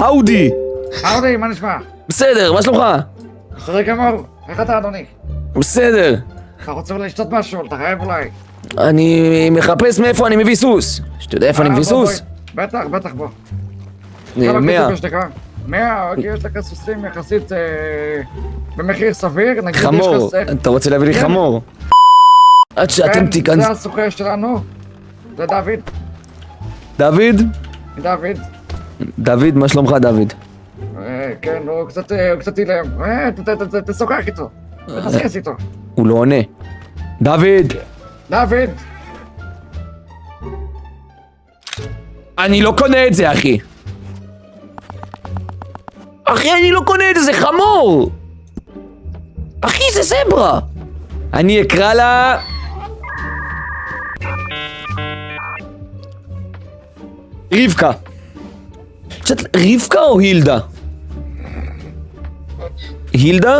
האודי. אודי, מה נשמע? בסדר, מה שלומך? בסדר גמור. איך אתה, אדוני? בסדר. אתה רוצה לשתות משהו? אתה חייב אולי. אני מחפש מאיפה אני מביא סוס. שאתה יודע איפה אני מביא סוס? בטח, בטח, בוא. 100. 100, יש לך סוסים יחסית במחיר סביר. נגיד חמור. אתה רוצה להביא לי חמור? עד שאתם תיכנס... זה הסוחר שלנו. זה דוד. דוד? דוד. דוד, מה שלומך דוד? כן, הוא קצת אילם. תשוחח איתו. תתסכס איתו. הוא לא עונה. דוד! דוד! אני לא קונה את זה, אחי. אחי, אני לא קונה את זה, זה חמור! אחי, זה זברה! אני אקרא לה... רבקה. רבקה או הילדה? הילדה?